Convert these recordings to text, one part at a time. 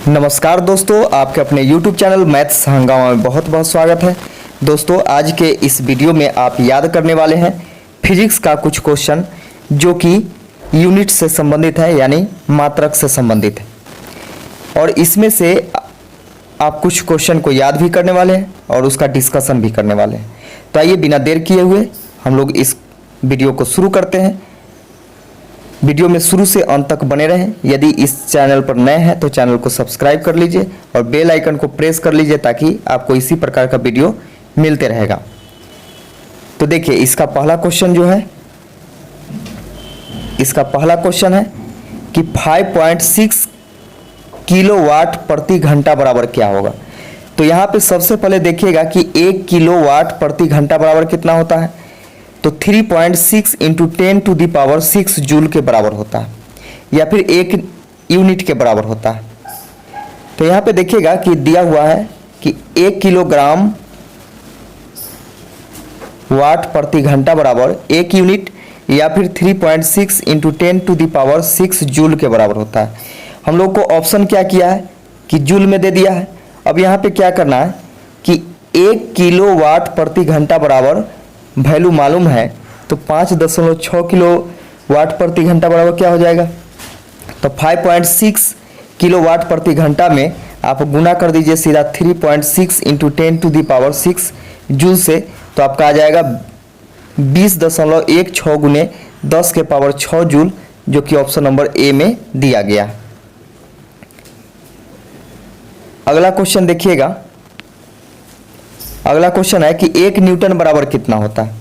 नमस्कार दोस्तों, आपके अपने YouTube चैनल मैथ्स हंगामा में बहुत बहुत स्वागत है। दोस्तों, आज के इस वीडियो में आप याद करने वाले हैं फिजिक्स का कुछ क्वेश्चन जो कि यूनिट से संबंधित है, यानी मात्रक से संबंधित है। और इसमें से आप कुछ क्वेश्चन को याद भी करने वाले हैं और उसका डिस्कशन भी करने वाले हैं। तो आइए बिना देर किए हुए हम लोग इस वीडियो को शुरू करते हैं। वीडियो में शुरू से अंत तक बने रहें। यदि इस चैनल पर नए हैं तो चैनल को सब्सक्राइब कर लीजिए और बेल आइकन को प्रेस कर लीजिए ताकि आपको इसी प्रकार का वीडियो मिलते रहेगा। तो देखिए, इसका पहला क्वेश्चन है कि 5.6 किलोवाट प्रति घंटा बराबर क्या होगा। तो यहाँ पे सबसे पहले देखिएगा कि 1 किलोवाट प्रति घंटा बराबर कितना होता है। तो 3.6 इंटू 10⁶ जूल के बराबर होता है, या फिर 1 यूनिट के बराबर होता है। तो यहाँ पे देखिएगा कि दिया हुआ है कि 1 किलोग्राम वाट प्रति घंटा बराबर 1 यूनिट या फिर 3.6 इंटू 10⁶ जूल के बराबर होता है। हम लोग को ऑप्शन क्या किया है कि जूल में दे दिया है। अब यहाँ पे क्या करना है कि 1 किलो वाट प्रति घंटा बराबर वैल्यू मालूम है, तो 5.6 किलो वाट प्रति घंटा बराबर क्या हो जाएगा। तो 5.6 किलो वाट प्रति घंटा में आप गुना कर दीजिए सीधा 3.6 इंटू 10⁶ जूल से, तो आपका आ जाएगा 20.16 गुने 10⁶ जूल, जो कि ऑप्शन नंबर ए में दिया गया। अगला क्वेश्चन देखिएगा। अगला क्वेश्चन है कि 1 न्यूटन बराबर कितना होता है।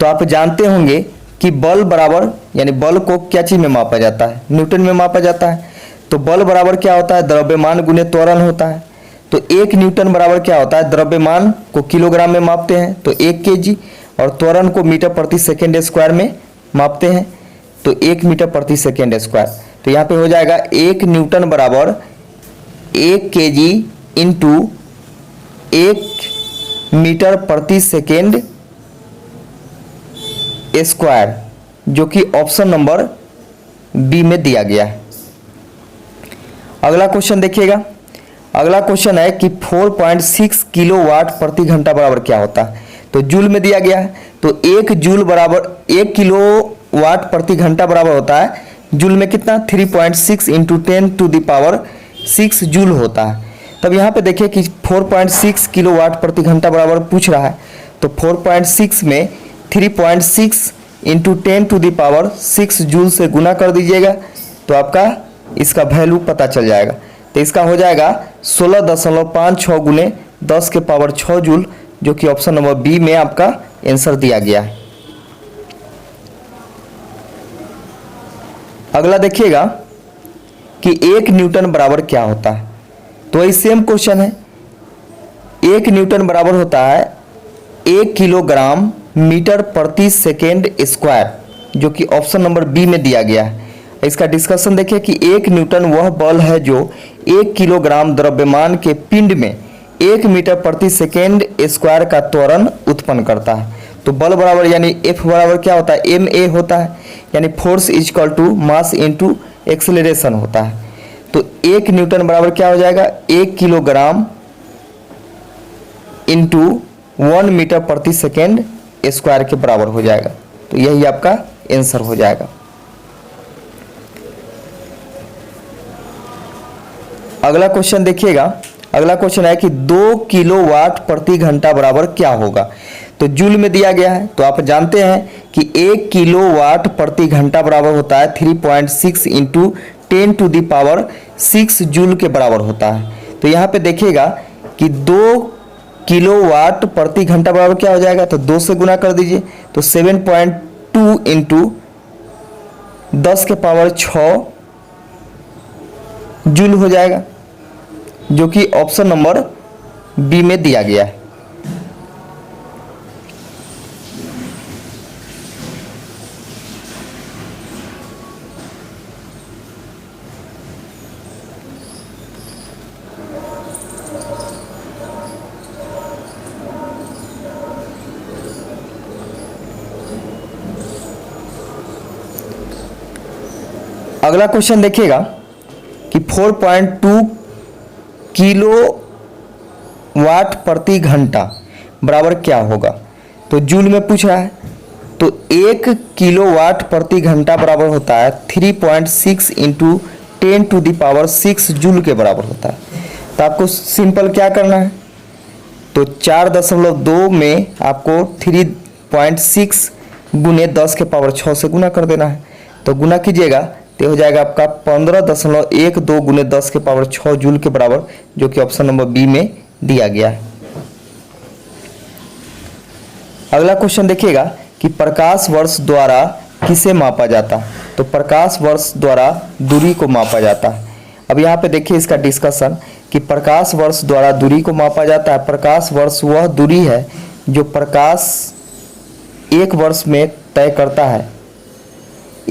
तो आप जानते होंगे कि बल बराबर, यानी बल को क्या चीज में मापा जाता है, न्यूटन में मापा जाता है। तो बल बराबर क्या होता है, द्रव्यमान गुने त्वरण होता है। तो 1 न्यूटन बराबर क्या होता है, द्रव्यमान को किलोग्राम में मापते हैं तो 1 kg, और त्वरण को मीटर प्रति सेकेंड स्क्वायर में मापते हैं तो 1 मीटर प्रति सेकेंड स्क्वायर। तो यहाँ पे हो जाएगा 1 न्यूटन बराबर 1 kg इंटू 1 मीटर प्रति सेकेंड स्क्वायर, जो कि ऑप्शन नंबर बी में दिया गया है। अगला क्वेश्चन देखिएगा। अगला क्वेश्चन है कि 4.6 किलोवाट प्रति घंटा बराबर क्या होता है। तो जूल में दिया गया है, तो 1 जूल बराबर 1 किलोवाट प्रति घंटा बराबर होता है जूल में कितना, 3.6 इंटू 10⁶ जूल होता है। तब यहाँ पे देखिए कि 4.6 किलोवाट प्रति घंटा बराबर पूछ रहा है, तो 4.6 में 3.6 इंटू 10⁶ जूल से गुना कर दीजिएगा, तो आपका इसका वैल्यू पता चल जाएगा। तो इसका हो जाएगा 16.56 गुने 10⁶ जूल, जो कि ऑप्शन नंबर बी में आपका आंसर दिया गया है। अगला देखिएगा कि 1 न्यूटन बराबर क्या होता है। तो वही सेम क्वेश्चन है। 1 न्यूटन बराबर होता है 1 किलोग्राम मीटर प्रति सेकेंड स्क्वायर, जो कि ऑप्शन नंबर बी में दिया गया है। इसका डिस्कशन देखिए कि 1 न्यूटन वह बल है जो 1 किलोग्राम द्रव्यमान के पिंड में 1 मीटर प्रति सेकेंड स्क्वायर का त्वरण उत्पन्न करता है। तो बल बराबर यानी F बराबर क्या होता है, ma होता है, यानी force is equal to mass into acceleration होता है। तो 1 न्यूटन बराबर क्या हो जाएगा, 1 किलोग्राम इंटू 1 मीटर प्रति सेकेंड स्क्वायर के बराबर हो जाएगा। तो यही आपका आंसर हो जाएगा। अगला क्वेश्चन देखिएगा। अगला क्वेश्चन है कि 2 किलोवाट प्रति घंटा बराबर क्या होगा। तो जूल में दिया गया है, तो आप जानते हैं कि 1 किलोवाट प्रति घंटा बराबर होता है 3.6 इंटू 10⁶ जूल के बराबर होता है। तो यहाँ पे देखिएगा कि 2 किलोवाट प्रति घंटा बराबर क्या हो जाएगा, तो 2 से गुना कर दीजिए, तो 7.2 इंटू 10⁶ जूल हो जाएगा, जो कि ऑप्शन नंबर बी में दिया गया है। अगला क्वेश्चन देखिएगा कि 4.2 किलो वाट प्रति घंटा बराबर क्या होगा। तो जूल में पूछ रहा है, तो 1 किलो वाट प्रति घंटा बराबर होता है 3.6 इंटू 10⁶ जूल के बराबर होता है। तो आपको सिंपल क्या करना है, तो 4.2 में आपको 3.6 गुने 10⁶ से गुना कर देना है। तो गुना कीजिएगा तो हो जाएगा आपका 15.12 गुने 10⁶ जूल के बराबर, जो कि ऑप्शन नंबर बी में दिया गया है। अगला क्वेश्चन देखिएगा कि प्रकाश वर्ष द्वारा किसे मापा जाता है। तो प्रकाश वर्ष द्वारा दूरी को मापा जाता है। अब यहाँ पे देखिए इसका डिस्कशन कि प्रकाश वर्ष द्वारा दूरी को मापा जाता है। प्रकाश वर्ष वह दूरी है जो प्रकाश एक वर्ष में तय करता है।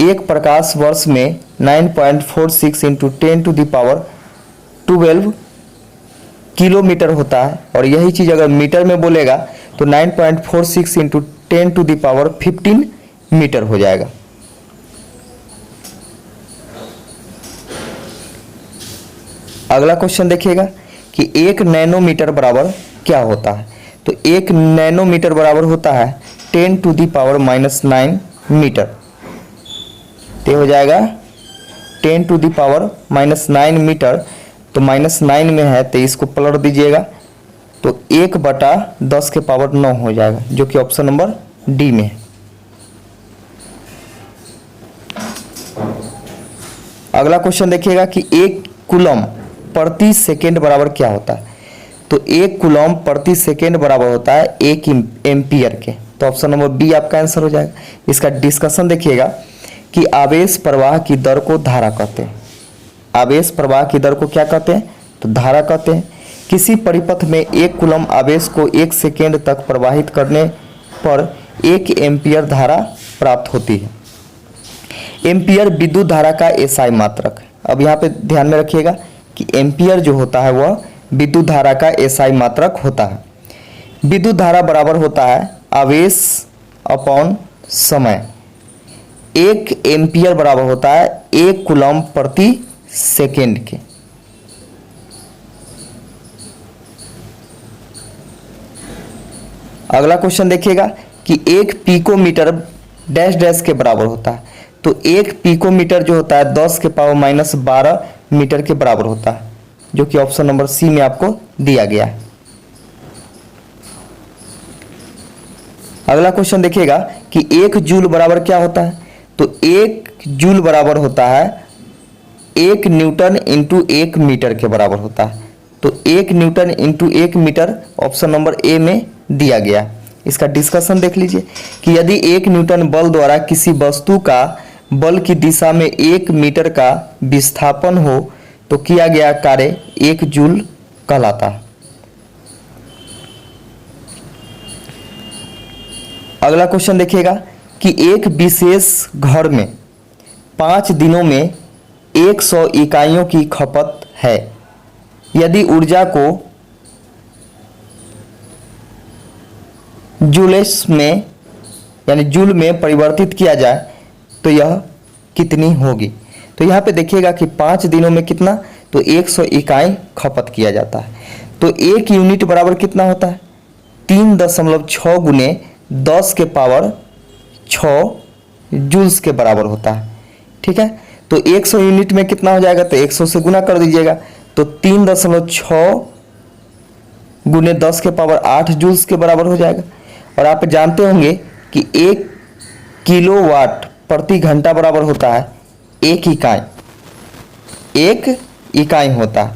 एक प्रकाश वर्ष में 9.46 इंटू 10⁻12 किलोमीटर होता है, और यही चीज़ अगर मीटर में बोलेगा तो 9.46 इंटू 10⁻15 मीटर हो जाएगा। अगला क्वेश्चन देखिएगा कि 1 नैनोमीटर बराबर क्या होता है। तो 1 नैनोमीटर बराबर होता है 10⁻⁻9 मीटर। तो हो जाएगा 10⁻⁻9 मीटर। तो -9 में है तो इसको पलट दीजिएगा, तो 1/10⁹ हो जाएगा, जो कि ऑप्शन नंबर डी में है। अगला क्वेश्चन देखिएगा कि 1 कूलम प्रति सेकेंड बराबर क्या होता है। तो 1 कूलम प्रति सेकेंड बराबर होता है 1 एम्पियर के। तो ऑप्शन नंबर बी आपका आंसर हो जाएगा। इसका डिस्कशन देखिएगा कि आवेश प्रवाह की दर को धारा कहते हैं। आवेश प्रवाह की दर को क्या कहते हैं, तो धारा कहते हैं। किसी परिपथ में 1 कूलम आवेश को 1 सेकेंड तक प्रवाहित करने पर 1 एम्पियर धारा प्राप्त होती है। एम्पियर विद्युत धारा का एसआई मात्रक है। अब यहाँ पे ध्यान में रखिएगा कि एम्पियर जो होता है वह विद्युत धारा का एसआई मात्रक होता है। विद्युत धारा बराबर होता है आवेश अपॉन समय। 1 एम्पियर बराबर होता है 1 कूलम प्रति सेकेंड के। अगला क्वेश्चन देखिएगा कि 1 पिकोमीटर डैश डैश के बराबर होता है। तो 1 पिकोमीटर जो होता है 10⁻12 मीटर के बराबर होता है, जो कि ऑप्शन नंबर सी में आपको दिया गया है। अगला क्वेश्चन देखिएगा कि 1 जूल बराबर क्या होता है। तो 1 जूल बराबर होता है 1 न्यूटन इंटू 1 मीटर के बराबर होता है। तो 1 newton into 1 metre option number A में दिया गया। इसका डिस्कशन देख लीजिए कि यदि 1 न्यूटन बल द्वारा किसी वस्तु का बल की दिशा में 1 मीटर का विस्थापन हो तो किया गया कार्य 1 जूल कहलाता है। अगला क्वेश्चन देखिएगा कि एक विशेष घर में 5 दिनों में 100 इकाइयों की खपत है। यदि ऊर्जा को जूल्स में यानी जूल में परिवर्तित किया जाए तो यह कितनी होगी। तो यहाँ पे देखिएगा कि 5 दिनों में कितना, तो 100 इकाई खपत किया जाता है। तो 1 यूनिट बराबर कितना होता है, 3.6 गुने 10⁻6 जूल्स के बराबर होता है। ठीक है, तो 100 यूनिट में कितना हो जाएगा, तो 100 से गुना कर दीजिएगा, तो 3.6 गुने 10⁸ जूल्स के बराबर हो जाएगा। और आप जानते होंगे कि 1 किलोवाट प्रति घंटा बराबर होता है 1 इकाई। 1 इकाई होता है,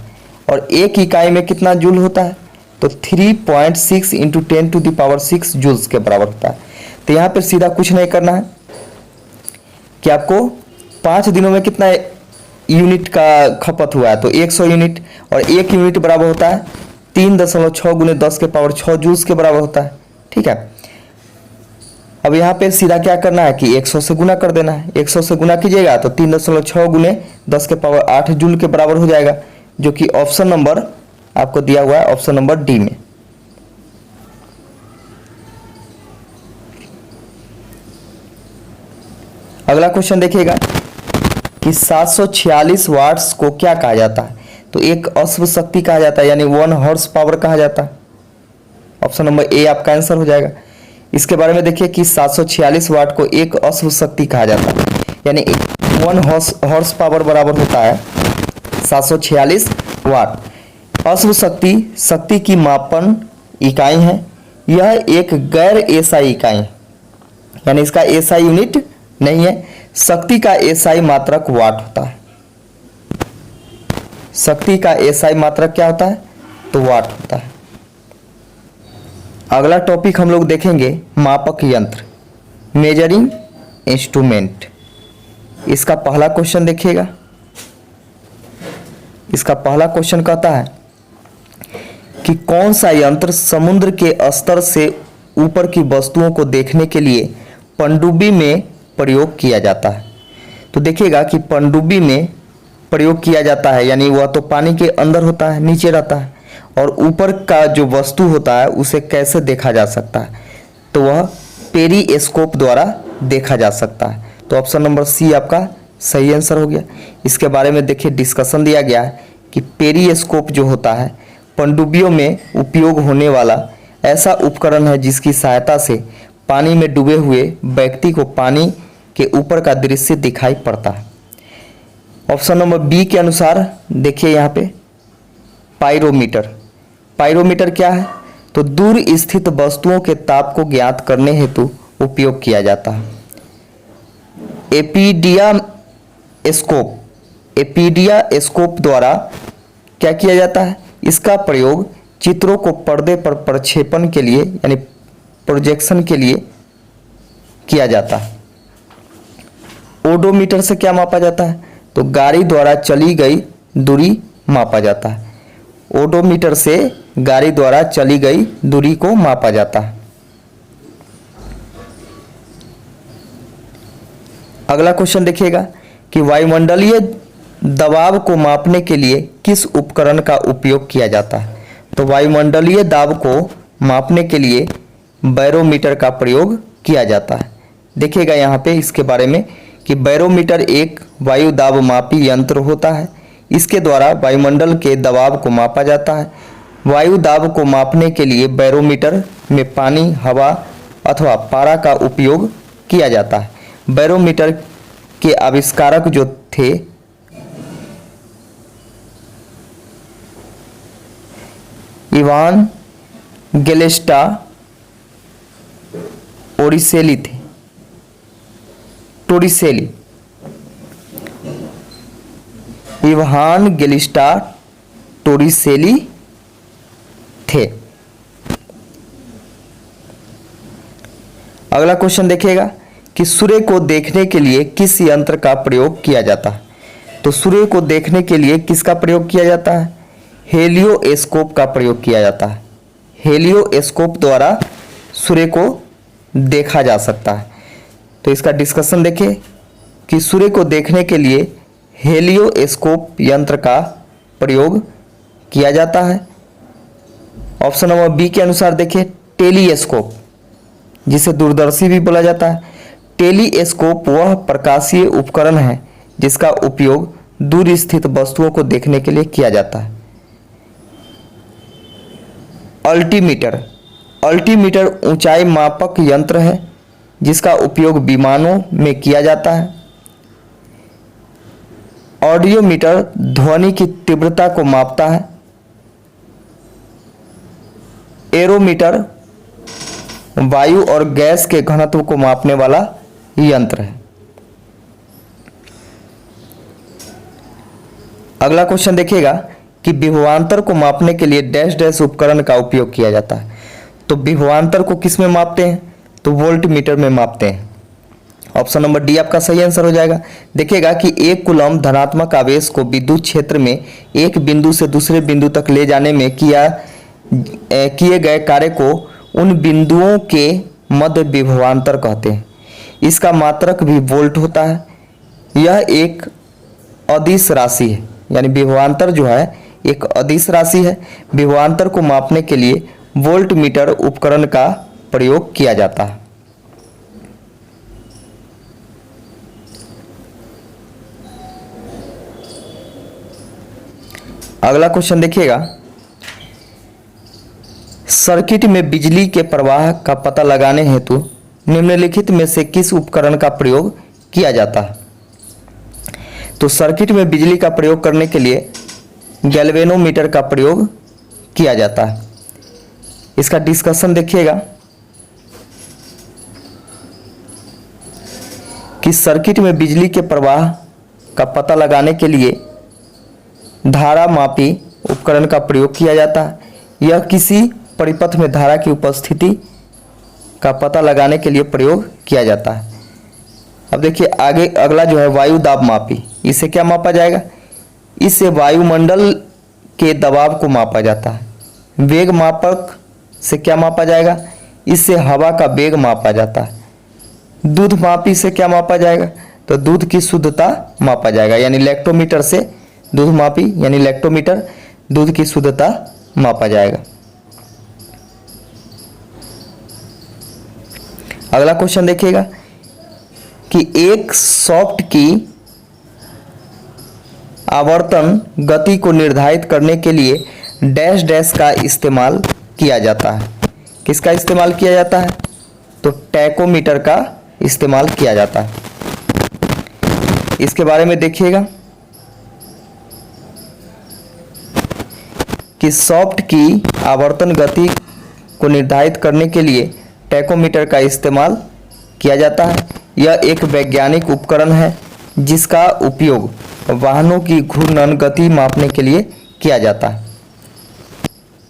और 1 इकाई में कितना जूल होता है, तो 3.6 इंटू 10⁶ जूल्स के बराबर होता है। तो यहाँ पे सीधा कुछ नहीं करना है कि आपको 5 दिनों में कितना यूनिट का खपत हुआ है, तो 100 यूनिट, और 1 यूनिट बराबर होता है 3.6 गुने 10⁻6 जूल्स के बराबर होता है। ठीक है, अब यहाँ पे सीधा क्या करना है कि 100 से गुना कर देना है। 100 से गुना कीजिएगा तो 3.6 गुने 10⁸ जूल के बराबर हो जाएगा, जो कि ऑप्शन नंबर आपको दिया हुआ है ऑप्शन नंबर डी में। अगला क्वेश्चन देखिएगा कि 746 वाट्स को क्या कहा जाता है? तो एक अश्व शक्ति कहा जाता है, यानी 1 हॉर्स पावर कहा जाता है। ऑप्शन नंबर ए आपका आंसर हो जाएगा। इसके बारे में देखिए कि 746 वाट को एक अश्व शक्ति कहा जाता है, यानी 1 हॉर्स पावर बराबर होता है 746 वाट। अश्व शक्ति शक्ति की मापन इकाई है। यह एक गैर एसआई इकाई है, यानी इसका एसआई यूनिट नहीं है। शक्ति का एसआई मात्रक वाट होता है। शक्ति का एसआई मात्रक क्या होता है? तो वाट होता है। अगला टॉपिक हम लोग देखेंगे मापक यंत्र, मेजरिंग इंस्ट्रूमेंट। इसका पहला क्वेश्चन देखिएगा। इसका पहला क्वेश्चन कहता है कि कौन सा यंत्र समुद्र के स्तर से ऊपर की वस्तुओं को देखने के लिए पनडुब्बी में प्रयोग किया जाता है? तो देखिएगा कि पनडुब्बी में प्रयोग किया जाता है, यानी वह तो पानी के अंदर होता है, नीचे रहता है, और ऊपर का जो वस्तु होता है उसे कैसे देखा जा सकता है? तो वह पेरिस्कोप द्वारा देखा जा सकता है। तो ऑप्शन नंबर सी आपका सही आंसर हो गया। इसके बारे में देखिए डिस्कशन दिया गया है कि पेरिस्कोप जो होता है पनडुब्बियों में उपयोग होने वाला ऐसा उपकरण है जिसकी सहायता से पानी में डूबे हुए व्यक्ति को पानी के ऊपर का दृश्य दिखाई पड़ता है। ऑप्शन नंबर बी के अनुसार देखिए यहाँ पे पाइरोमीटर। पाइरोमीटर क्या है? तो दूर स्थित वस्तुओं के ताप को ज्ञात करने हेतु उपयोग किया जाता है। एपीडियास्कोप द्वारा क्या किया जाता है? इसका प्रयोग चित्रों को पर्दे पर प्रक्षेपण के लिए, यानी प्रोजेक्शन के लिए किया जाता है। ओडोमीटर से क्या मापा जाता है? तो गाड़ी द्वारा चली गई दूरी मापा जाता है। ओडोमीटर से गाड़ी द्वारा चली गई दूरी को मापा जाता है। अगला क्वेश्चन देखिएगा कि वायुमंडलीय दबाव को मापने के लिए किस उपकरण का उपयोग किया जाता है? तो वायुमंडलीय दाब को मापने के लिए बैरोमीटर का प्रयोग किया जाता है। देखिएगा यहाँ पे इसके बारे में कि बैरोमीटर एक वायु दाब मापी यंत्र होता है। इसके द्वारा वायुमंडल के दबाव को मापा जाता है। वायु दाब को मापने के लिए बैरोमीटर में पानी, हवा अथवा पारा का उपयोग किया जाता है। बैरोमीटर के आविष्कारक जो थे इवान गेलेस्टा ओरिसेली थे, टोरिसेली। इवान गेलिस्टा टोरिसेली थे। अगला क्वेश्चन देखिएगा कि सूर्य को देखने के लिए किस यंत्र का प्रयोग किया जाता है? तो सूर्य को देखने के लिए किसका प्रयोग किया जाता है? हेलियोस्कोप का प्रयोग किया जाता है। हेलियोस्कोप द्वारा सूर्य को देखा जा सकता है। तो इसका डिस्कशन देखिए कि सूर्य को देखने के लिए हेलियोस्कोप यंत्र का प्रयोग किया जाता है। ऑप्शन नंबर बी के अनुसार देखिए टेलीस्कोप, जिसे दूरदर्शी भी बोला जाता है। टेलीस्कोप वह प्रकाशीय उपकरण है जिसका उपयोग दूर स्थित वस्तुओं को देखने के लिए किया जाता है। अल्टीमीटर, अल्टीमीटर ऊंचाई मापक यंत्र है जिसका उपयोग विमानों में किया जाता है। ऑडियोमीटर ध्वनि की तीव्रता को मापता है। एरोमीटर वायु और गैस के घनत्व को मापने वाला यंत्र है। अगला क्वेश्चन देखिएगा कि विभवांतर को मापने के लिए डैश डैश उपकरण का उपयोग किया जाता है। तो विभवांतर को किस में मापते हैं? तो वोल्ट मीटर में मापते हैं। ऑप्शन नंबर डी आपका सही आंसर हो जाएगा। देखिएगा कि एक कूलम धनात्मक आवेश को विद्युत क्षेत्र में एक बिंदु से दूसरे बिंदु तक ले जाने में किए गए कार्य को उन बिंदुओं के मध्य विभवांतर कहते हैं। इसका मात्रक भी वोल्ट होता है। यह एक अदिश राशि है, यानी विभवांतर जो है एक अदिश राशि है। विभवांतर को मापने के लिए वोल्ट मीटर उपकरण का प्रयोग किया जाता है। अगला क्वेश्चन देखिएगा, सर्किट में बिजली के प्रवाह का पता लगाने हेतु निम्नलिखित में से किस उपकरण का प्रयोग किया जाता है। तो सर्किट में बिजली का प्रयोग करने के लिए गैल्वेनोमीटर का प्रयोग किया जाता है। इसका डिस्कशन देखिएगा कि सर्किट में बिजली के प्रवाह का पता लगाने के लिए धारा मापी उपकरण का प्रयोग किया जाता है। यह किसी परिपथ में धारा की उपस्थिति का पता लगाने के लिए प्रयोग किया जाता है। अब देखिए आगे अगला जो है वायु दाब मापी, इसे क्या मापा जाएगा? इससे वायुमंडल के दबाव को मापा जाता है। वेग मापक से क्या मापा जाएगा? इससे हवा का वेग मापा जाता है। दूध मापी से क्या मापा जाएगा? तो दूध की शुद्धता मापा जाएगा, यानी लैक्टोमीटर से दूध मापी यानी लैक्टोमीटर दूध की शुद्धता मापा जाएगा। अगला क्वेश्चन देखिएगा कि एक सॉफ्ट की आवर्तन गति को निर्धारित करने के लिए डैश डैश का इस्तेमाल किया जाता है। किसका इस्तेमाल किया जाता है? तो टैकोमीटर का इस्तेमाल किया जाता है। इसके बारे में देखिएगा कि सॉफ्ट की आवर्तन गति को निर्धारित करने के लिए टैकोमीटर का इस्तेमाल किया जाता है। यह एक वैज्ञानिक उपकरण है जिसका उपयोग वाहनों की घूर्णन गति मापने के लिए किया जाता है।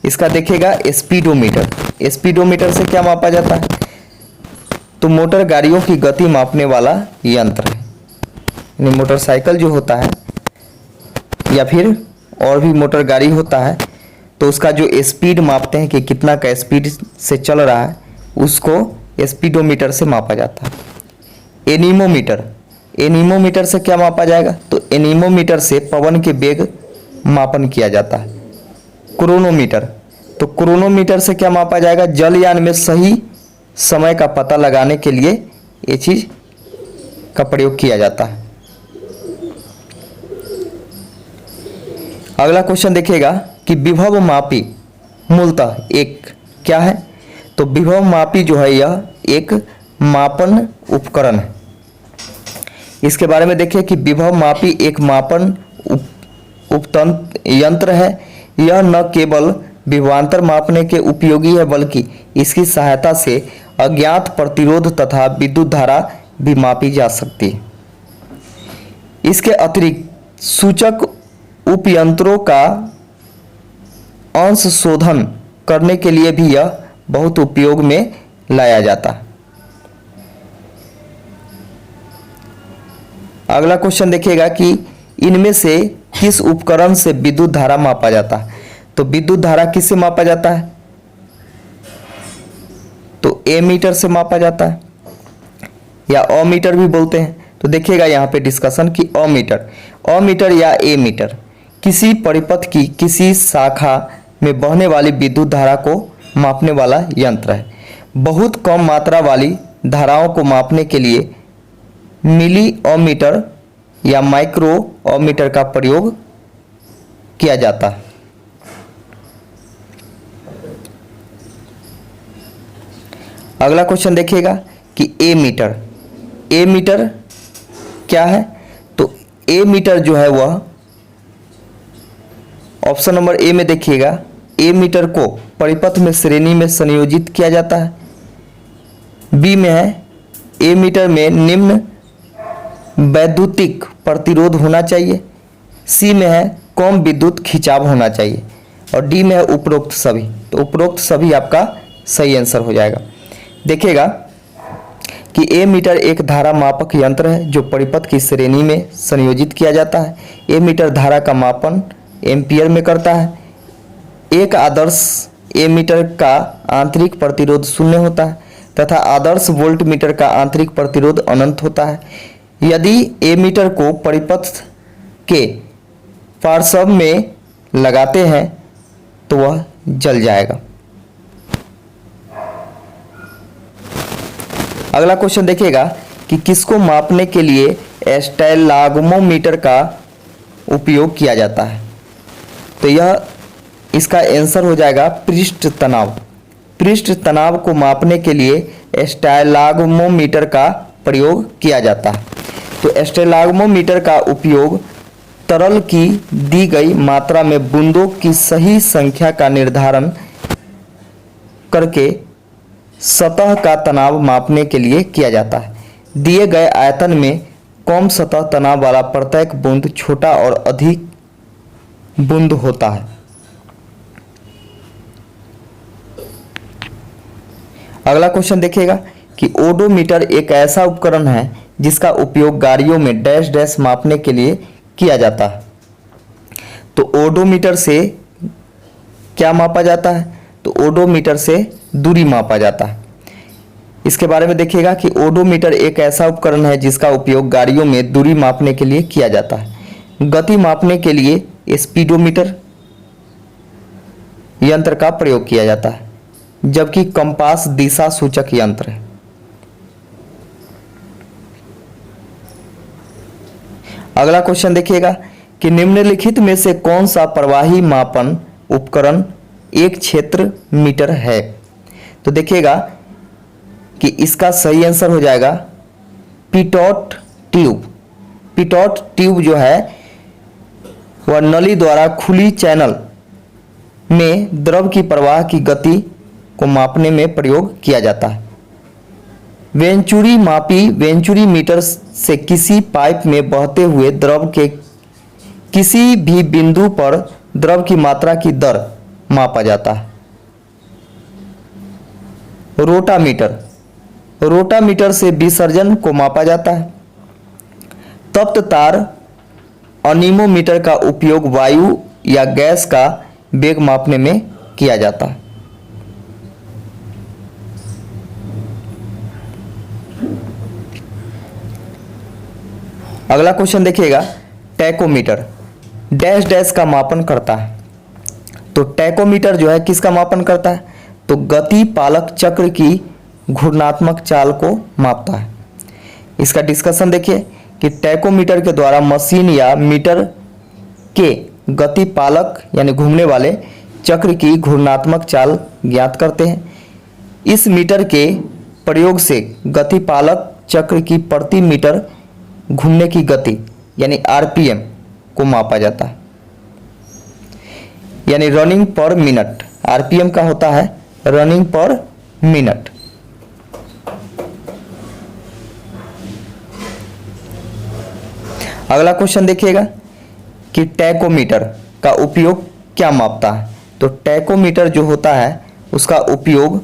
इसका देखिएगा स्पीडोमीटर। स्पीडोमीटर से क्या मापा जाता है? तो मोटर गाड़ियों की गति मापने वाला यंत्र है। यानी मोटरसाइकिल जो होता है या फिर और भी मोटर गाड़ी होता है तो उसका जो स्पीड मापते हैं कि कितना का स्पीड से चल रहा है, उसको स्पीडोमीटर से मापा जाता है। एनीमोमीटर, एनीमोमीटर से क्या मापा जाएगा? तो एनीमोमीटर से पवन के वेग मापन किया जाता है। क्रोनोमीटर, तो क्रोनोमीटर से क्या मापा जाएगा? जलयान में सही समय का पता लगाने के लिए ये चीज का प्रयोग किया जाता है। अगला क्वेश्चन देखिएगा कि विभव मापी मूलतः एक क्या है? तो विभव मापी जो है यह एक मापन उपकरण है। इसके बारे में देखिए कि विभव मापी एक मापन उपतंत्र यंत्र है। यह न केवल विभवांतर मापने के उपयोगी है बल्कि इसकी सहायता से अज्ञात प्रतिरोध तथा विद्युत धारा भी मापी जा सकती है। इसके अतिरिक्त सूचक उपयंत्रों का अंश शोधन करने के लिए भी यह बहुत उपयोग में लाया जाता है। अगला क्वेश्चन देखिएगा कि इनमें से किस उपकरण से विद्युत धारा मापा जाता है? तो विद्युत धारा किससे मापा जाता है? तो एमीटर से मापा जाता है या अमीटर भी बोलते हैं। तो देखिएगा यहाँ पे डिस्कशन कि अमीटर या एमीटर किसी परिपथ की किसी शाखा में बहने वाली विद्युत धारा को मापने वाला यंत्र है। बहुत कम मात्रा वाली धाराओं को मापने के लिए मिली अमीटर या माइक्रो अमीटर का प्रयोग किया जाता है। अगला क्वेश्चन देखिएगा कि एमीटर, एमीटर क्या है? तो एमीटर जो है वह ऑप्शन नंबर ए में देखिएगा, एमीटर को परिपथ में श्रेणी में संयोजित किया जाता है। बी में है एमीटर में निम्न वैद्युतिक प्रतिरोध होना चाहिए। सी में है कम विद्युत खिंचाव होना चाहिए और डी में है उपरोक्त सभी। तो उपरोक्त सभी आपका सही आंसर हो जाएगा। देखिएगा कि एमीटर एक धारा मापक यंत्र है जो परिपथ की श्रेणी में संयोजित किया जाता है। एमीटर धारा का मापन एम्पियर में करता है। एक आदर्श एमीटर का आंतरिक प्रतिरोध 0 होता है तथा आदर्श वोल्टमीटर का आंतरिक प्रतिरोध अनंत होता है। यदि एमीटर को परिपथ के पार्श्व में लगाते हैं तो वह जल जाएगा। अगला क्वेश्चन देखिएगा कि किसको मापने के लिए स्टाइलाग्मोमीटर का उपयोग किया जाता है? तो यह इसका आंसर हो जाएगा पृष्ठ तनाव। पृष्ठ तनाव को मापने के लिए स्टाइलाग्मोमीटर का प्रयोग किया जाता है। तो स्टाइलाग्मोमीटर का उपयोग तरल की दी गई मात्रा में बूंदों की सही संख्या का निर्धारण करके सतह का तनाव मापने के लिए किया जाता है। दिए गए आयतन में कम सतह तनाव वाला प्रत्येक बूंद छोटा और अधिक बूंद होता है। अगला क्वेश्चन देखिएगा कि ओडोमीटर एक ऐसा उपकरण है जिसका उपयोग गाड़ियों में डैश डैश मापने के लिए किया जाता है। तो ओडोमीटर से क्या मापा जाता है? तो ओडोमीटर से दूरी मापा जाता है। इसके बारे में देखिएगा कि ओडोमीटर एक ऐसा उपकरण है जिसका उपयोग गाड़ियों में दूरी मापने के लिए किया जाता है। गति मापने के लिए स्पीडोमीटर यंत्र का प्रयोग किया जाता है, जबकि कंपास दिशा सूचक यंत्र है। अगला क्वेश्चन देखिएगा कि निम्नलिखित में से कौन सा प्रवाही मापन उपकरण एक क्षेत्र मीटर है? तो देखिएगा कि इसका सही आंसर हो जाएगा पिटॉट ट्यूब। पिटॉट ट्यूब जो है वह नली द्वारा खुली चैनल में द्रव की प्रवाह की गति को मापने में प्रयोग किया जाता है। वेंचुरी मापी वेंचुरी मीटर से किसी पाइप में बहते हुए द्रव के किसी भी बिंदु पर द्रव की मात्रा की दर मापा जाता है। रोटामीटर रोटामीटर से विसर्जन को मापा जाता है। तप्त तार अनीमोमीटर का उपयोग वायु या गैस का वेग मापने में किया जाता है। अगला क्वेश्चन देखिएगा टैकोमीटर डैश डैश का मापन करता है। तो टैकोमीटर जो है किसका मापन करता है? तो गति पालक चक्र की घूर्णात्मक चाल को मापता है। इसका डिस्कशन देखिए कि टैकोमीटर के द्वारा मशीन या मीटर के गति पालक यानी घूमने वाले चक्र की घूर्णात्मक चाल ज्ञात करते हैं। इस मीटर के प्रयोग से गति पालक चक्र की प्रति मीटर घूमने की गति यानी आरपीएम को मापा जाता है, यानी रनिंग पर मिनट। आरपीएम का होता है रनिंग पर मिनट। अगला क्वेश्चन देखिएगा कि टैकोमीटर का उपयोग क्या मापता है? तो टैकोमीटर जो होता है उसका उपयोग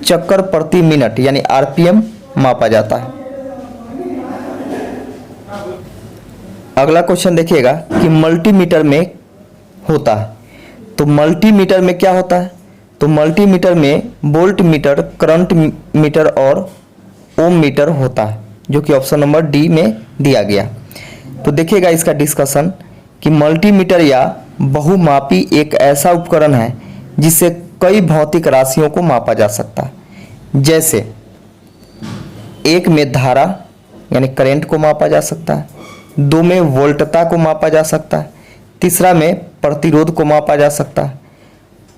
चक्कर प्रति मिनट यानी आरपीएम मापा जाता है। अगला क्वेश्चन देखिएगा कि मल्टीमीटर में होता है। तो मल्टीमीटर में क्या होता है? तो मल्टीमीटर में वोल्ट मीटर, करंट मीटर और ओम मीटर होता है, जो कि ऑप्शन नंबर डी में दिया गया। तो देखिएगा इसका डिस्कशन कि मल्टीमीटर या बहुमापी एक ऐसा उपकरण है जिससे कई भौतिक राशियों को मापा जा सकता है। जैसे एक में धारा यानी करंट को मापा जा सकता है, दो में वोल्टता को मापा जा सकता है, तीसरा में प्रतिरोध को मापा जा सकता है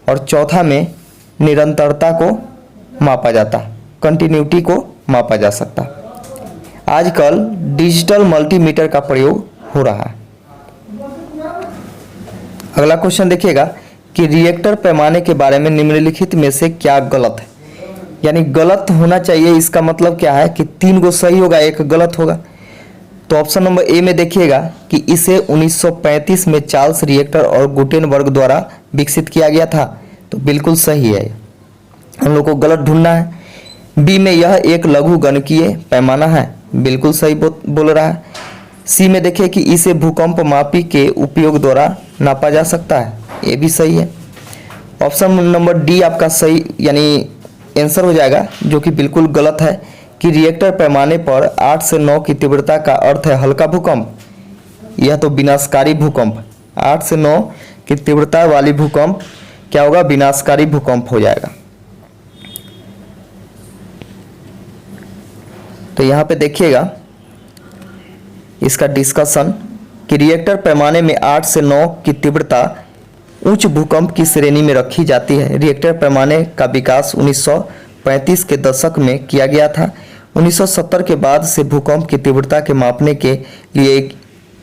और चौथा में निरंतरता को मापा जाता है, कंटिन्यूटी को मापा जा सकता है। आजकल डिजिटल मल्टीमीटर का प्रयोग हो रहा है। अगला क्वेश्चन देखिएगा कि रिएक्टर पैमाने के बारे में निम्नलिखित में से क्या गलत है? यानी गलत होना चाहिए, इसका मतलब क्या है कि 3 गो सही होगा, 1 गलत होगा। तो ऑप्शन नंबर ए में देखिएगा कि इसे 1935 में चार्ल्स रिएक्टर और गुटेनबर्ग द्वारा विकसित किया गया था, तो बिल्कुल सही है। हम लोग को गलत ढूंढना है। बी में यह एक लघु गणकीय पैमाना है, बिल्कुल सही बोल रहा है। सी में देखिए कि इसे भूकंप मापी के उपयोग द्वारा नापा जा सकता है, ये भी सही है। ऑप्शन नंबर डी आपका सही यानी आंसर हो जाएगा, जो कि बिल्कुल गलत है कि रिएक्टर पैमाने पर 8 से 9 की तीव्रता का अर्थ है हल्का भूकंप। यह तो विनाशकारी भूकंप, 8 से 9 की तीव्रता वाली भूकंप क्या होगा? विनाशकारी भूकंप हो जाएगा। तो यहाँ पे देखिएगा इसका डिस्कशन कि रिएक्टर पैमाने में 8 से 9 की तीव्रता उच्च भूकंप की श्रेणी में रखी जाती है। रिएक्टर पैमाने का विकास 1935 के दशक में किया गया था। 1970 के बाद से भूकंप की तीव्रता के मापने के लिए एक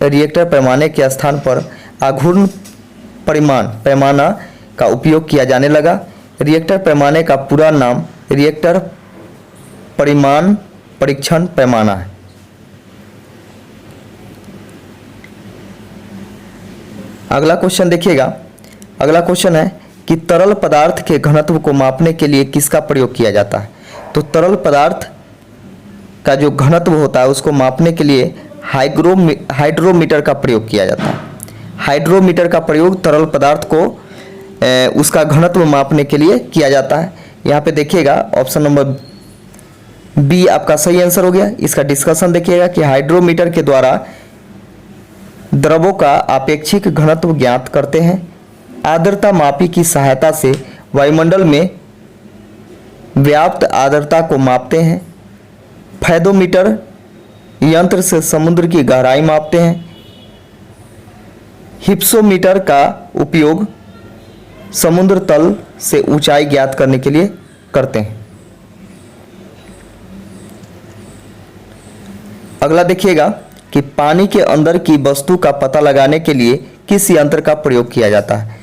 रिएक्टर पैमाने के स्थान पर आघूर्ण पैमाना का उपयोग किया जाने लगा। रिएक्टर पैमाने का पूरा नाम रिएक्टर परिमाण परीक्षण पैमाना है। अगला क्वेश्चन देखिएगा। अगला क्वेश्चन है कि तरल पदार्थ के घनत्व को मापने के लिए किसका प्रयोग किया जाता है। तो तरल पदार्थ का जो घनत्व होता है उसको मापने के लिए हाइड्रोमीटर का प्रयोग किया जाता है। हाइड्रोमीटर का प्रयोग तरल पदार्थ को उसका घनत्व मापने के लिए किया जाता है। यहाँ पे देखिएगा ऑप्शन नंबर बी आपका सही आंसर हो गया। इसका डिस्कशन देखिएगा कि हाइड्रोमीटर के द्वारा द्रवों का आपेक्षिक घनत्व ज्ञात करते हैं। आर्द्रता मापी की सहायता से वायुमंडल में व्याप्त आर्द्रता को मापते हैं। फैदोमीटर यंत्र से समुद्र की गहराई मापते हैं। हिप्सोमीटर का उपयोग समुद्र तल से ऊंचाई ज्ञात करने के लिए करते हैं। अगला देखिएगा कि पानी के अंदर की वस्तु का पता लगाने के लिए किस यंत्र का प्रयोग किया जाता है।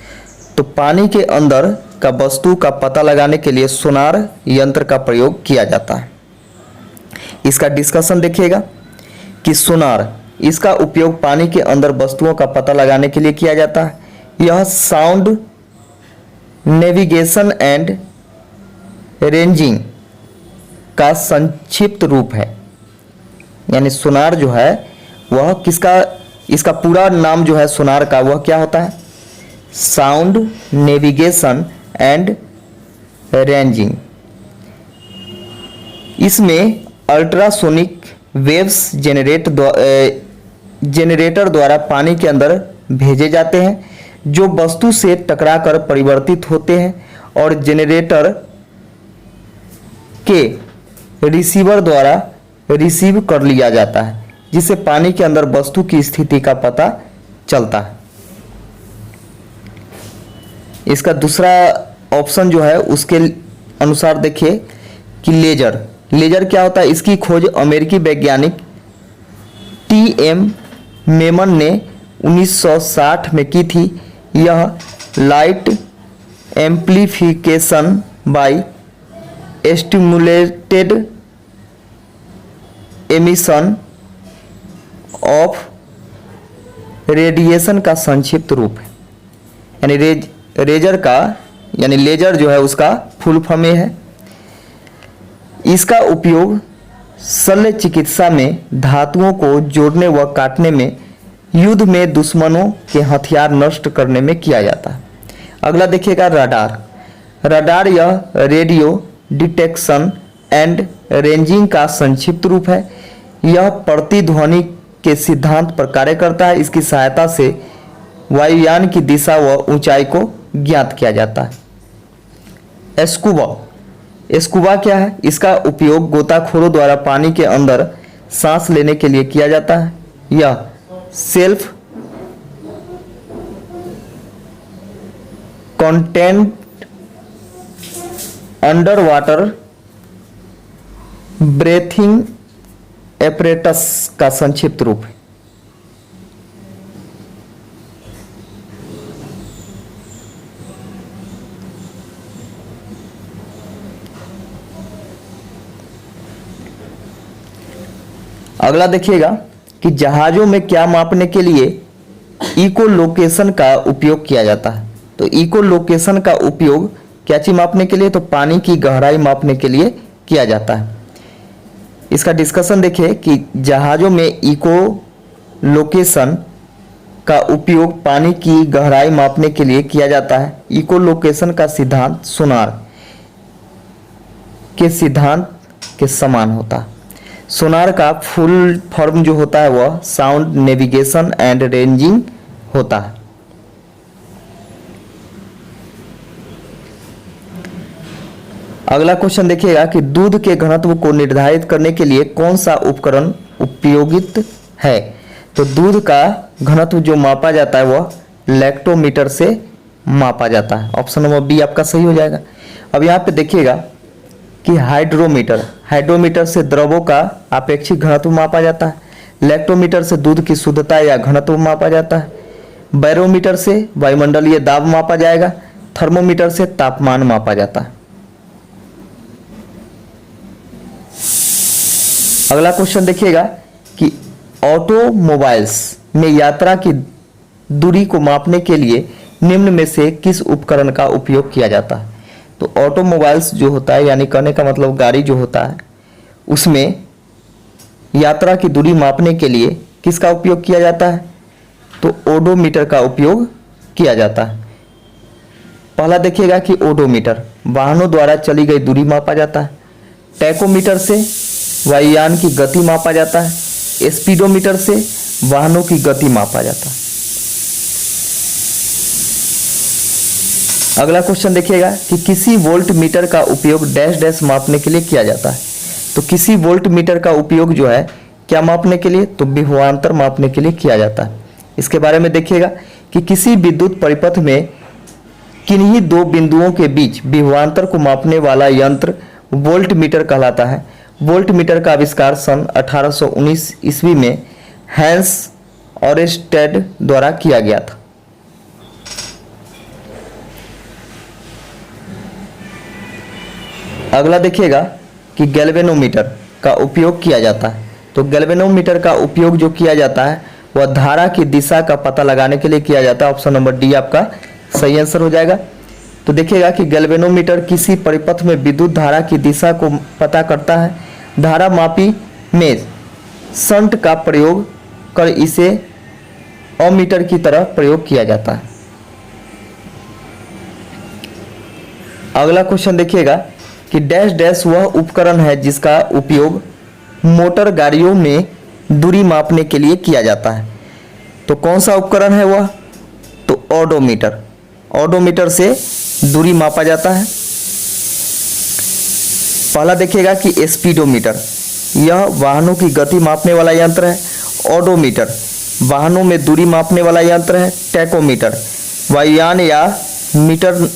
तो पानी के अंदर का वस्तु का पता लगाने के लिए सोनार यंत्र का प्रयोग किया जाता है। इसका डिस्कशन देखिएगा कि सोनार, इसका उपयोग पानी के अंदर वस्तुओं का पता लगाने के लिए किया जाता है। यह साउंड नेविगेशन एंड रेंजिंग का संक्षिप्त रूप है। यानी सोनार जो है वह किसका, इसका पूरा नाम जो है सोनार का वह क्या होता है, साउंड नेविगेशन एंड रेंजिंग। इसमें अल्ट्रासोनिक वेव्स जेनरेटर द्वारा पानी के अंदर भेजे जाते हैं जो वस्तु से टकराकर परिवर्तित होते हैं और जेनरेटर के रिसीवर द्वारा रिसीव कर लिया जाता है, जिससे पानी के अंदर वस्तु की स्थिति का पता चलता है। इसका दूसरा ऑप्शन जो है उसके अनुसार देखिए कि लेजर क्या होता है। इसकी खोज अमेरिकी वैज्ञानिक टी.एम. मेमन ने 1960 में की थी। यह light amplification by stimulated emission of radiation का संक्षिप्त रूप है। यानी लेजर जो है उसका फुल फॉर्म है। इसका उपयोग शल्य चिकित्सा में धातुओं को जोड़ने व काटने में, युद्ध में दुश्मनों के हथियार नष्ट करने में किया जाता है। अगला देखिएगा रडार यह रेडियो डिटेक्शन एंड रेंजिंग का संक्षिप्त रूप है। यह प्रतिध्वनि के सिद्धांत पर कार्य करता है। इसकी सहायता से वायुयान की दिशा व ऊंचाई को ज्ञात किया जाता है। स्कूबा क्या है? इसका उपयोग गोताखोरों द्वारा पानी के अंदर सांस लेने के लिए किया जाता है। यह self content under water breathing apparatus का संक्षिप्त रूप है। अगला देखिएगा कि जहाजों में क्या मापने के लिए इको लोकेशन का उपयोग किया जाता है। तो इको लोकेशन का उपयोग क्या चीज मापने के लिए, तो पानी की गहराई मापने के लिए किया जाता है। इसका डिस्कशन देखिए कि जहाजों में इको लोकेशन का उपयोग पानी की गहराई मापने के लिए किया जाता है। इको लोकेशन का सिद्धांत सोनार के सिद्धांत के समान होता है। सोनार का फुल फॉर्म जो होता है वह साउंड नेविगेशन एंड रेंजिंग होता है। अगला क्वेश्चन देखिएगा कि दूध के घनत्व को निर्धारित करने के लिए कौन सा उपकरण उपयोगित है। तो दूध का घनत्व जो मापा जाता है वह लैक्टोमीटर से मापा जाता है। ऑप्शन नंबर बी आपका सही हो जाएगा। अब यहाँ पे देखिएगा कि हाइड्रोमीटर से द्रवों का आपेक्षिक घनत्व मापा जाता है। लैक्टोमीटर से दूध की शुद्धता या घनत्व मापा जाता है। बैरोमीटर से वायुमंडलीय दाब मापा जाएगा। थर्मोमीटर से तापमान मापा जाता है। अगला क्वेश्चन देखिएगा कि ऑटोमोबाइल्स में यात्रा की दूरी को मापने के लिए निम्न में से किस उपकरण का उपयोग किया जाता है। तो ऑटोमोबाइल्स जो होता है, यानी कहने का मतलब गाड़ी जो होता है, उसमें यात्रा की दूरी मापने के लिए किसका उपयोग किया जाता है। तो ओडोमीटर का उपयोग किया जाता है। पहला देखिएगा कि ओडोमीटर वाहनों द्वारा चली गई दूरी मापा जाता है। टैकोमीटर से वायुयान की गति मापा जाता है। स्पीडोमीटर से वाहनों की गति मापा जाता है। अगला क्वेश्चन देखिएगा कि किसी वोल्ट मीटर का उपयोग डैश डैश मापने के लिए किया जाता है। तो किसी वोल्ट मीटर का उपयोग जो है क्या मापने के लिए, तो विभवांतर मापने के लिए किया जाता है। इसके बारे में देखिएगा कि किसी विद्युत परिपथ में किन्हीं दो बिंदुओं के बीच विभवांतर को मापने वाला यंत्र वोल्ट मीटर कहलाता है। वोल्ट मीटर का आविष्कार सन 1819 ईस्वी में हैंस ऑरेस्टेड द्वारा किया गया था। अगला देखिएगा कि गैल्वेनोमीटर का उपयोग किया जाता है। तो गैल्वेनोमीटर का उपयोग जो किया जाता है वह धारा की दिशा का पता लगाने के लिए किया जाता है। ऑप्शन नंबर डी आपका सही आंसर हो जाएगा। तो देखिएगा कि गैल्वेनोमीटर किसी परिपथ में विद्युत धारा की दिशा को पता करता है। धारा मापी में शंट का प्रयोग कर इसे अमीटर की तरह प्रयोग किया जाता है। अगला क्वेश्चन देखिएगा कि डैश डैश वह उपकरण है जिसका उपयोग मोटर गाड़ियों में दूरी मापने के लिए किया जाता है। तो कौन सा उपकरण है वह, तो ओडोमीटर। ओडोमीटर से दूरी मापा जाता है। पहला देखिएगा कि स्पीडोमीटर, यह वाहनों की गति मापने वाला यंत्र है। ओडोमीटर वाहनों में दूरी मापने वाला यंत्र है। टैकोमीटर वायुयान या मीटर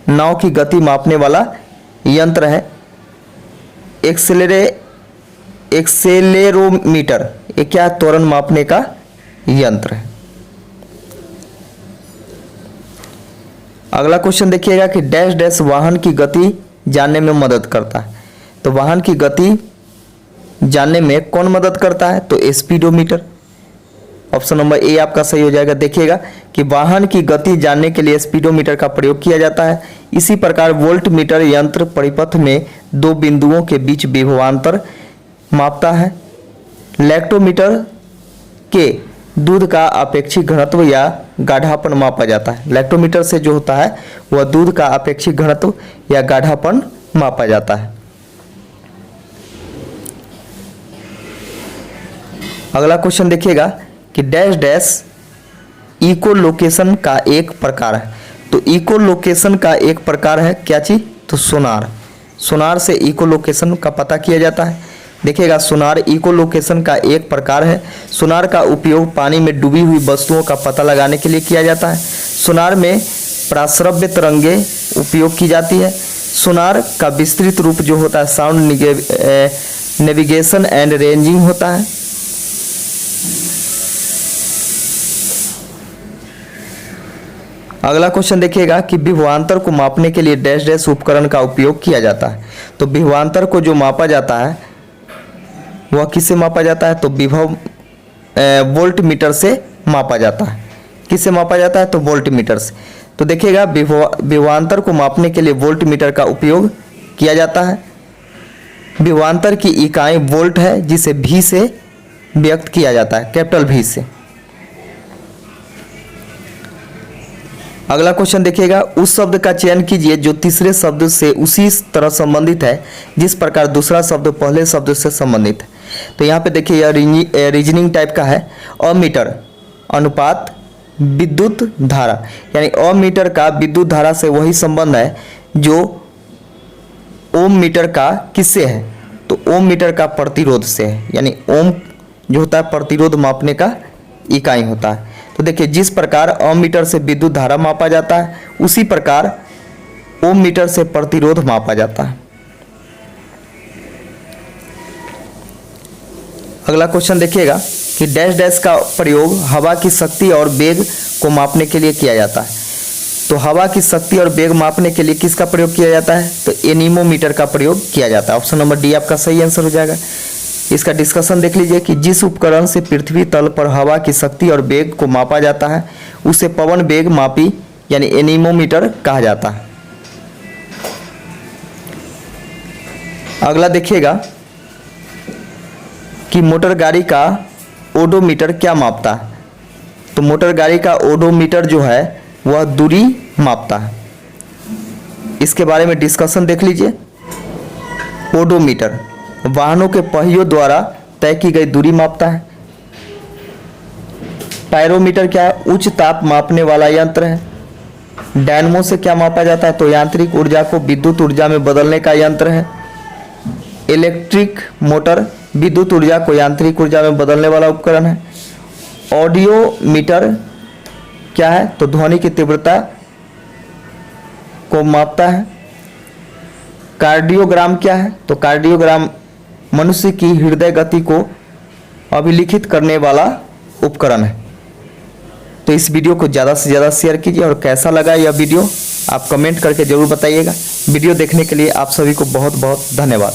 नाव की गति मापने वाला यंत्र है। एक्सेलेरोमीटर ये क्या, त्वरण मापने का यंत्र है। अगला क्वेश्चन देखिएगा कि डैश डैश वाहन की गति जानने में मदद करता है। तो वाहन की गति जानने में कौन मदद करता है, तो स्पीडोमीटर। ऑप्शन नंबर ए आपका सही हो जाएगा। देखिएगा कि वाहन की गति जानने के लिए स्पीडोमीटर का प्रयोग किया जाता है। इसी प्रकार वोल्ट मीटर यंत्र परिपथ में दो बिंदुओं के बीच विभवांतर मापता है। लैक्टोमीटर के दूध का अपेक्षित घनत्व या गाढ़ापन मापा जाता है। लैक्टोमीटर से जो होता है वह दूध का अपेक्षित घनत्व या गाढ़ापन मापा जाता है। अगला क्वेश्चन देखिएगा कि डैश डैश इकोलोकेशन का एक प्रकार है। तो इकोलोकेशन का एक प्रकार है क्या चीज, तो सोनार। सोनार से इकोलोकेशन का पता किया जाता है। देखिएगा सोनार इकोलोकेशन का एक प्रकार है। सोनार का उपयोग पानी में डूबी हुई वस्तुओं का पता लगाने के लिए किया जाता है। सोनार में प्राश्रव्य तरंगे उपयोग की जाती है। सोनार का विस्तृत रूप जो होता है साउंड नेविगेशन एंड रेंजिंग होता है। अगला क्वेश्चन देखिएगा कि विभवांतर को मापने के लिए डैश डैश उपकरण का उपयोग किया जाता है। तो विभवांतर को जो मापा जाता है वह किससे मापा जाता है, तो विभव वोल्ट मीटर से मापा जाता है। किससे मापा जाता है, तो वोल्ट मीटर से। तो देखिएगा विभवांतर को मापने के लिए वोल्ट मीटर का उपयोग किया जाता है। विभवांतर की इकाई वोल्ट है जिसे V से व्यक्त किया जाता है, कैपिटल V से। अगला क्वेश्चन देखिएगा उस शब्द का चयन कीजिए जो तीसरे शब्द से उसी तरह संबंधित है जिस प्रकार दूसरा शब्द पहले शब्द से संबंधित है। तो यहाँ पे देखिए यह रीजनिंग टाइप का है। अमीटर अनुपात विद्युत धारा, यानी अमीटर का विद्युत धारा से वही संबंध है जो ओम मीटर का किससे है, तो ओम मीटर का प्रतिरोध से है। यानी ओम जो होता है प्रतिरोध मापने का इकाई होता है। तो देखिए, जिस प्रकार ओम मीटर से विद्युत धारा मापा जाता है, उसी प्रकार ओम मीटर से प्रतिरोध मापा जाता है। अगला क्वेश्चन देखिएगा कि डैश डैश का प्रयोग हवा की शक्ति और वेग को मापने के लिए किया जाता है। तो हवा की शक्ति और वेग मापने के लिए किसका प्रयोग किया जाता है? तो एनीमोमीटर का प्रयोग किया जाता है। ऑप्शन नंबर डी आपका सही आंसर हो जाएगा। इसका डिस्कशन देख लीजिए कि जिस उपकरण से पृथ्वी तल पर हवा की शक्ति और वेग को मापा जाता है उसे पवन वेग मापी यानी एनीमोमीटर कहा जाता है। अगला देखिएगा कि मोटर गाड़ी का ओडोमीटर क्या मापता है? तो मोटर गाड़ी का ओडोमीटर जो है वह दूरी मापता है। इसके बारे में डिस्कशन देख लीजिए। ओडोमीटर वाहनों के पहियों द्वारा तय की गई दूरी मापता है। पायरोमीटर क्या है? उच्च ताप मापने वाला यंत्र है। डायनमो से क्या मापा जाता है? तो यांत्रिक ऊर्जा को विद्युत ऊर्जा में बदलने का यंत्र है। इलेक्ट्रिक मोटर विद्युत ऊर्जा को यांत्रिक ऊर्जा में बदलने वाला उपकरण है। ऑडियोमीटर क्या है? तो ध्वनि की तीव्रता को मापता है। कार्डियोग्राम क्या है? तो कार्डियोग्राम मनुष्य की हृदय गति को अभिलिखित करने वाला उपकरण है। तो इस वीडियो को ज़्यादा से ज़्यादा शेयर कीजिए और कैसा लगा यह वीडियो आप कमेंट करके ज़रूर बताइएगा। वीडियो देखने के लिए आप सभी को बहुत बहुत धन्यवाद।